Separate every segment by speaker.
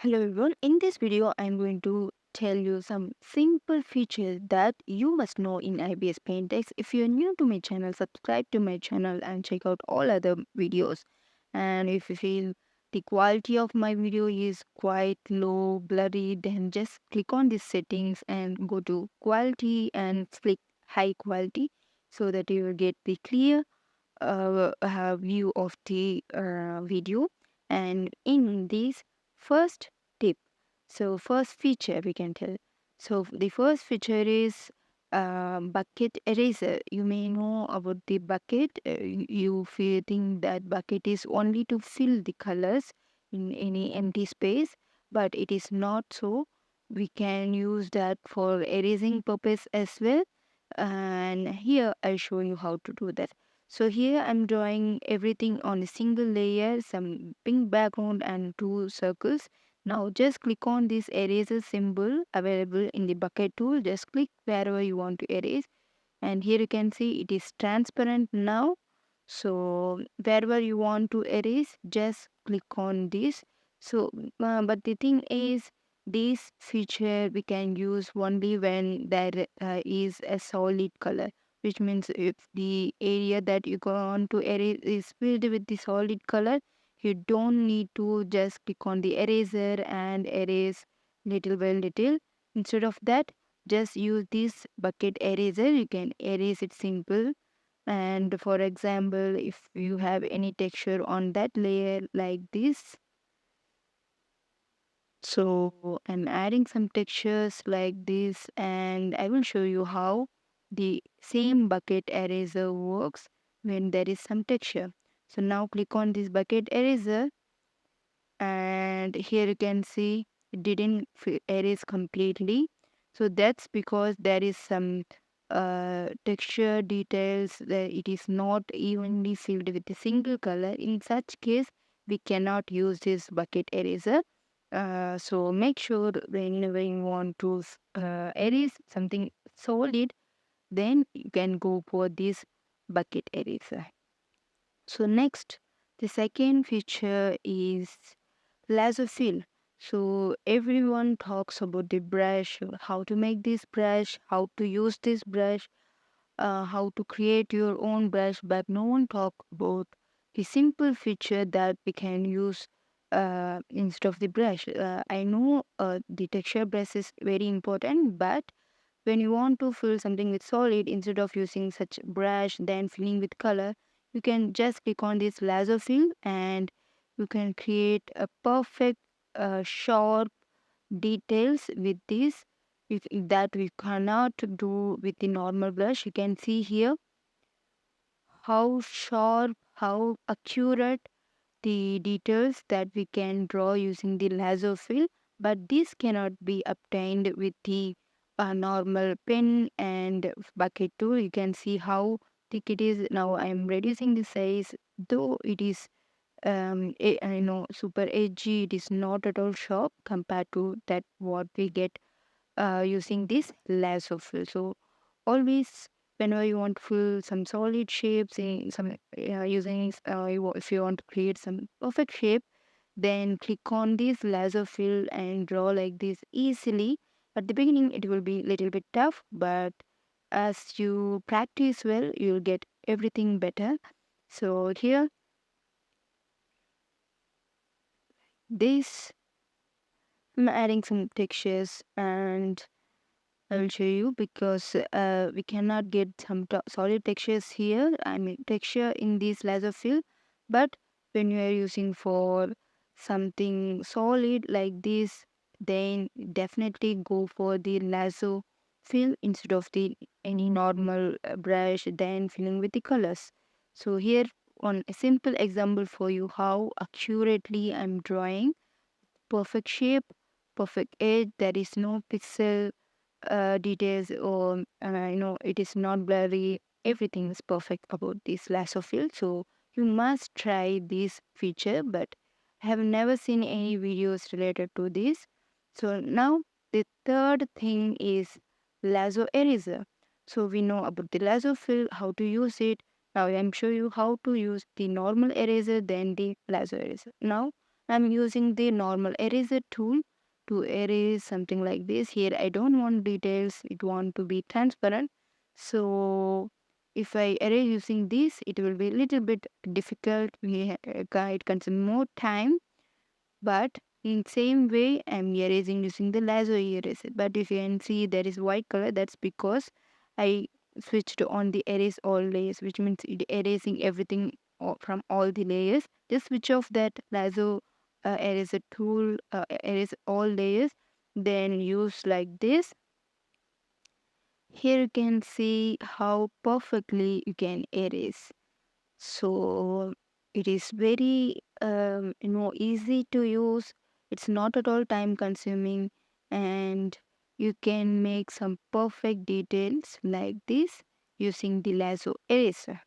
Speaker 1: Hello everyone, in this video I'm going to tell you some simple features that you must know in IBS Paint X. If you're new to my channel, subscribe to my channel and check out all other videos. And if you feel the quality of my video is quite low, blurry, then just click on these settings and go to quality and click high quality so that you will get the clear view of the video. And in this first tip, so first feature we can tell, so the first feature is bucket eraser. You may know about the bucket. You feel think that bucket is only to fill the colors in any empty space, but it is not so. We can use that for erasing purpose as well, and here I'll show you how to do that. So here I'm drawing everything on a single layer, some pink background and two circles. Now just click on this eraser symbol available in the bucket tool. Just click wherever you want to erase, and here you can see it is transparent now. So wherever you want to erase, just click on this. So but the thing is, this feature we can use only when there is a solid color, which means if the area that you want to erase is filled with the solid color, you don't need to just click on the eraser and erase little by little. Instead of that, just use this bucket eraser. You can erase it simple. And for example, if you have any texture on that layer like this, so I'm adding some textures like this, and I will show you how the same bucket eraser works when there is some texture. So now click on this bucket eraser, and here you can see it didn't erase completely. So that's because there is some texture details that it is not evenly filled with a single color. In such case, we cannot use this bucket eraser. So make sure whenever you want to erase something solid, then you can go for this bucket eraser. So next, the second feature is Lasso fill. So everyone talks about the brush, how to make this brush, how to use this brush, how to create your own brush, but no one talk about the simple feature that we can use instead of the brush. I know the texture brush is very important, but when you want to fill something with solid, instead of using such brush, then filling with color, you can just click on this lasso fill and you can create a perfect sharp details with this. If that we cannot do with the normal brush. You can see here how sharp, how accurate the details that we can draw using the lasso fill, but this cannot be obtained with the normal pen and bucket tool. You can see how thick it is. Now I am reducing the size, though it is super edgy. It is not at all sharp compared to that what we get using this lasso fill. So always whenever you want to fill some solid shapes in some using if you want to create some perfect shape, then click on this lasso fill and draw like this easily. At the beginning it will be little bit tough, but as you practice well, you'll get everything better. So here, this I'm adding some textures, and I will show you because we cannot get some solid textures here. I mean texture in this laser fill, but when you are using for something solid like this, then definitely go for the lasso fill instead of the any normal brush, then filling with the colors. So here on a simple example for you how accurately I'm drawing perfect shape, perfect edge. There is no pixel details, or it is not blurry. Everything is perfect about this lasso fill. So you must try this feature, but I have never seen any videos related to this. So now the third thing is lasso eraser. So we know about the lasso fill, how to use it. Now I'm show you how to use the normal eraser, then the lasso eraser. Now I'm using the normal eraser tool to erase something like this. Here I don't want details, it want to be transparent. So if I erase using this, it will be a little bit difficult. It consume more time, but in same way I'm erasing using the lasso eraser. But if you can see there is white color, that's because I switched on the erase all layers, which means it erasing everything from all the layers. Just switch off that lasso eraser tool, erase all layers, then use like this. Here you can see how perfectly you can erase. So it is very easy to use. It's not at all time consuming, and you can make some perfect details like this using the lasso eraser.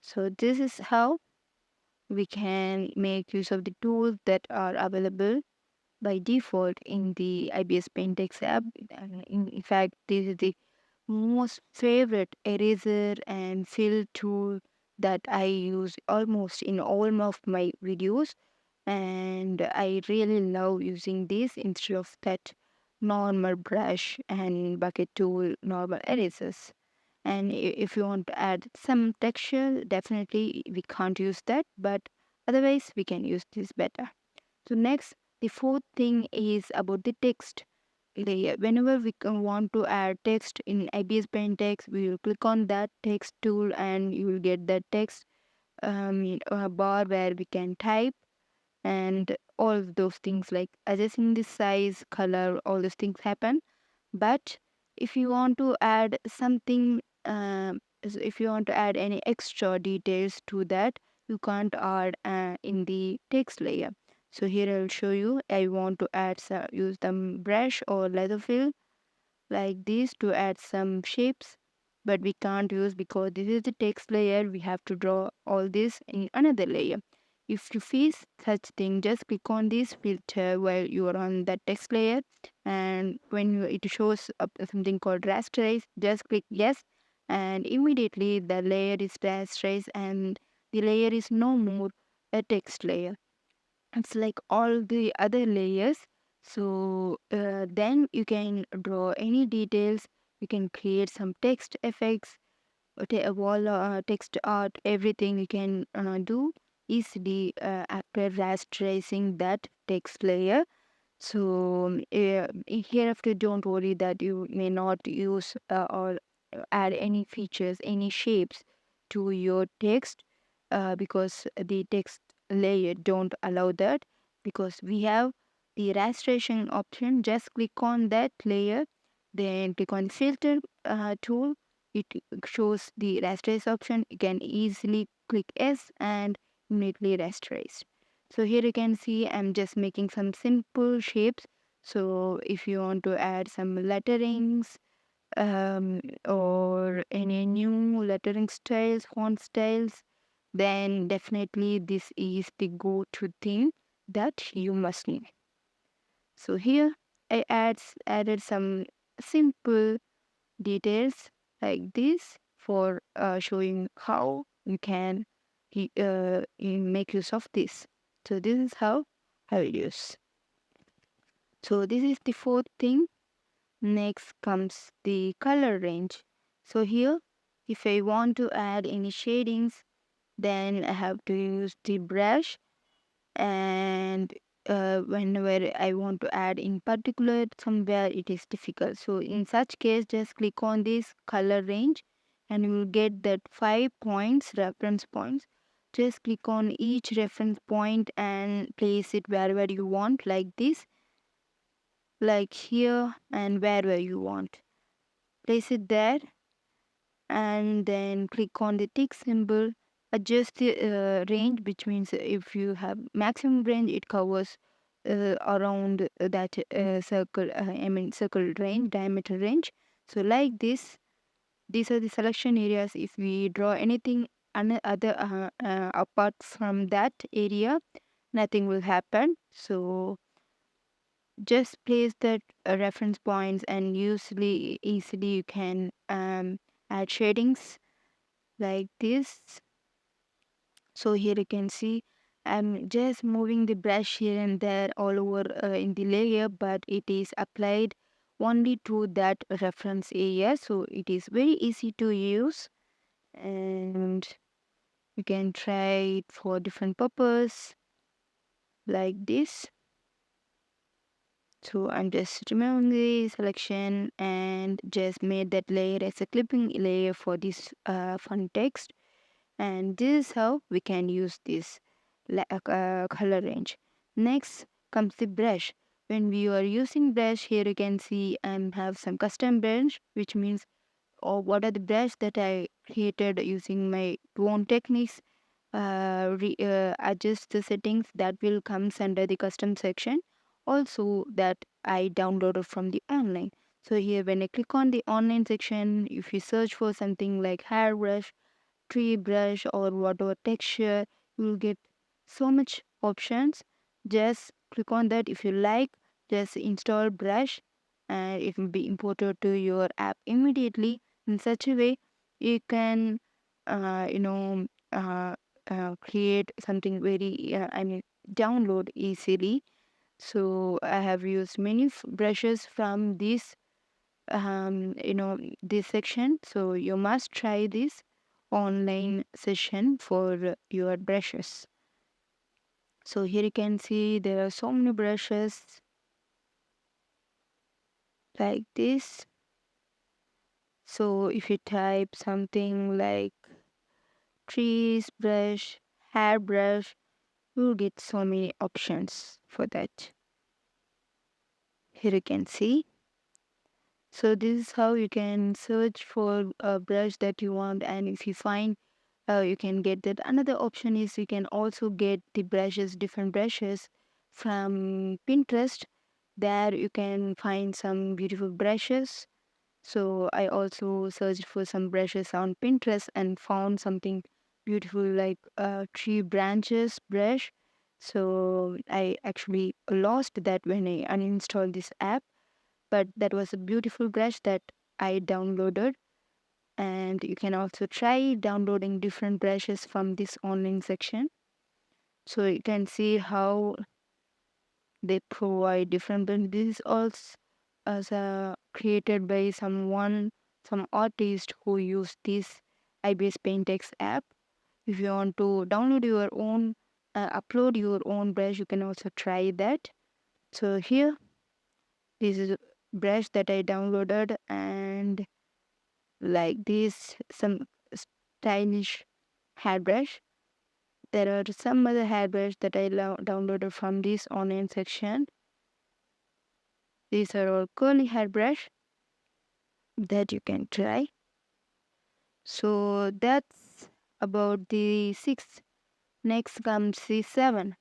Speaker 1: So this is how we can make use of the tools that are available by default in the IBS Paint X app. In fact, this is the most favorite eraser and fill tool that I use almost in all of my videos, and I really love using this instead of that normal brush and bucket tool normal erasers. And if you want to add some texture, definitely we can't use that, but otherwise we can use this better. So next, the fourth thing is about the text layer. Whenever we want to add text in IBS Paint X, we will click on that text tool and you will get that text bar where we can type and all of those things like adjusting the size, color, all those things happen. But if you want to add something, if you want to add any extra details to that, you can't add in the text layer. So here I'll show you. I want to add use the brush or leather fill like this to add some shapes, but we can't use because this is the text layer. We have to draw all this in another layer. If you face such thing, just click on this filter while you are on that text layer, and when it shows up something called rasterize, just click yes, and immediately the layer is rasterized and the layer is no more a text layer. It's like all the other layers. So then you can draw any details, you can create some text effects, a wall text art, everything you can do easily after rasterizing that text layer. So hereafter, don't worry that you may not use or add any features, any shapes to your text because the text layer don't allow that, because we have the rasterization option. Just click on that layer, then click on the filter tool. It shows the rasterize option. You can easily click S and immediately rasterize. So here you can see I'm just making some simple shapes. So if you want to add some letterings or any new lettering styles, font styles, then definitely this is the go-to thing that you must need. So here I added some simple details like this for showing how you can make use of this. So this is how I will use. So this is the fourth thing. Next comes the color range. So here, if I want to add any shadings, then I have to use the brush, and whenever I want to add in particular somewhere it is difficult. So in such case, just click on this color range and you will get that 5 points, reference points. Just click on each reference point and place it wherever you want, like this, like here and wherever you want. Place it there and then click on the tick symbol. Adjust the range, which means if you have maximum range, it covers around that circle, I mean circle range, diameter range. So like this, these are the selection areas. If we draw anything other apart from that area, nothing will happen. So just place that reference points and easily you can add shadings like this. So here you can see I'm just moving the brush here and there all over in the layer, but it is applied only to that reference area, so it is very easy to use, and you can try it for different purpose like this. So I'm just removing the selection and just made that layer as a clipping layer for this font text, and this is how we can use this color range. Next comes the brush. When we are using brush, here you can see I have some custom brush, which means or what are the brush that I created using my own techniques. Adjust the settings that will comes under the custom section, also that I downloaded from the online. So here when I click on the online section, if you search for something like hairbrush, tree brush, or whatever texture, you will get so much options. Just click on that. If you like, just install brush and it will be imported to your app immediately. In such a way you can uh, you know uh, create something very download easily. So I have used many brushes from this section, so you must try this online session for your brushes. So here you can see there are so many brushes like this. So if you type something like trees brush, hair brush, you'll get so many options for that. Here you can see. So this is how you can search for a brush that you want, and if you find you can get that. Another option is you can also get the brushes, different brushes from Pinterest. There you can find some beautiful brushes. So I also searched for some brushes on Pinterest and found something beautiful like a tree branches brush. So I actually lost that when I uninstalled this app, but that was a beautiful brush that I downloaded. And you can also try downloading different brushes from this online section. So you can see how they provide different brushes. This is also as created by some artist who use this IBIS Paint X app. If you want to download your own, upload your own brush, you can also try that. So here, this is a brush that I downloaded, and like this, some stylish hairbrush. There are some other hairbrush that I downloaded from this online section. These are all curly hairbrush that you can try. So that's about the six. Next comes the seven,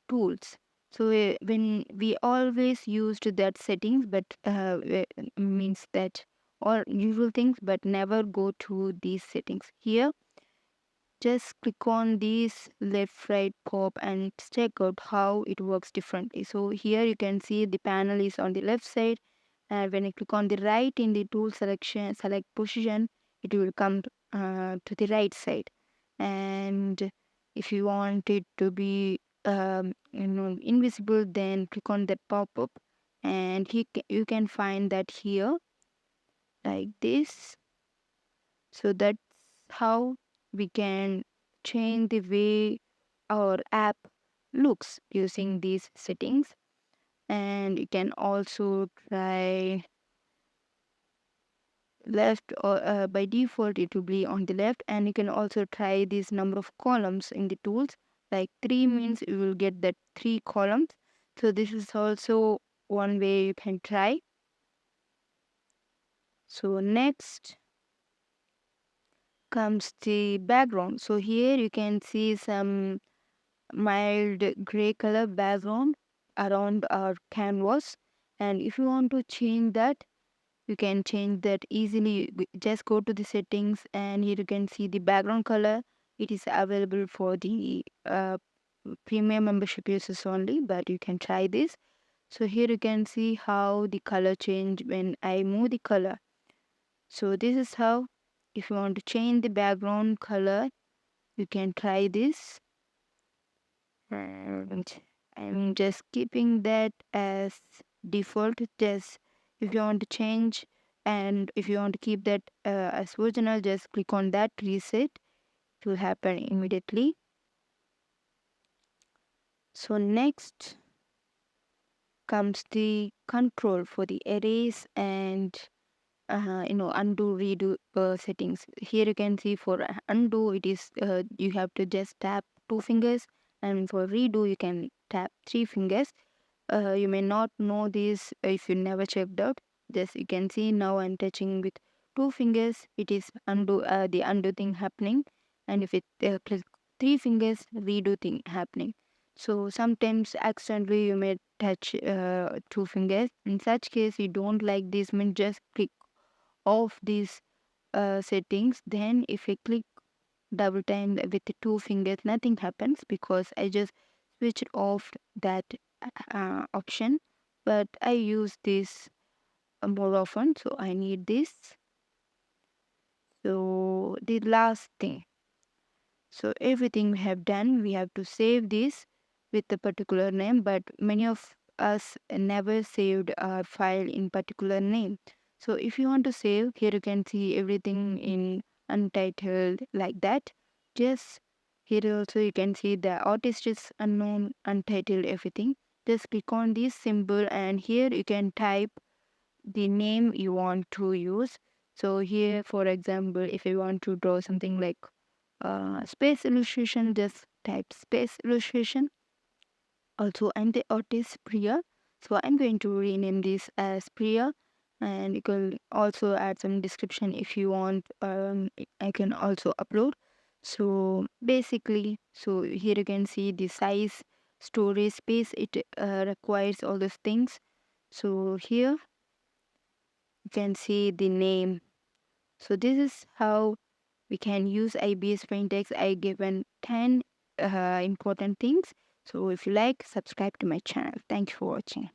Speaker 1: tools. So when we always used that settings, but means that all usual things, but never go to these settings. Here just click on these left right pop and check out how it works differently. So here you can see the panel is on the left side, and when I click on the right in the tool selection select position, it will come to the right side. And if you want it to be invisible, then click on that pop-up, and you can find that here like this. So that's how we can change the way our app looks using these settings. And you can also try left, or by default it will be on the left, and you can also try this number of columns in the tools. Like 3 means you will get that 3 columns. So this is also one way you can try. So next comes the background. So here you can see some mild gray color background around our canvas, and if you want to change that, you can change that easily. Just go to the settings, and here you can see the background color. It is available for the premium membership users only, but you can try this. So here you can see how the color change when I move the color. So this is how, if you want to change the background color, you can try this. and I'm just keeping that as default. Just if you want to change and if you want to keep that as original, just click on that reset. It will happen immediately. So next comes the control for the erase and undo redo settings. Here you can see for undo it is you have to just tap two fingers, and for redo you can tap three fingers. You may not know this if you never checked out. Just you can see now I'm touching with two fingers, it is undo the undo thing happening, and if it click three fingers, redo thing happening. So sometimes accidentally you may touch two fingers. In such case you don't like this, mean just click off these settings. Then if I click double time with the two fingers, nothing happens because I just switched off that option. But I use this more often, so I need this. So the last thing, so everything we have done, we have to save this with a particular name, but many of us never saved a file in particular name. So if you want to save, here you can see everything in untitled like that. Just here also you can see the artist is unknown, untitled, everything. Just click on this symbol and here you can type the name you want to use. So here, for example, if you want to draw something like space illustration, just type space illustration. Also, I'm the artist Priya, so I'm going to rename this as Priya, and you can also add some description if you want. I can also upload. So basically, so here you can see the size, storage space it requires, all those things. So here you can see the name. So this is how we can use IBS Paint X. I given 10 important things. So if you like, subscribe to my channel. Thank you for watching.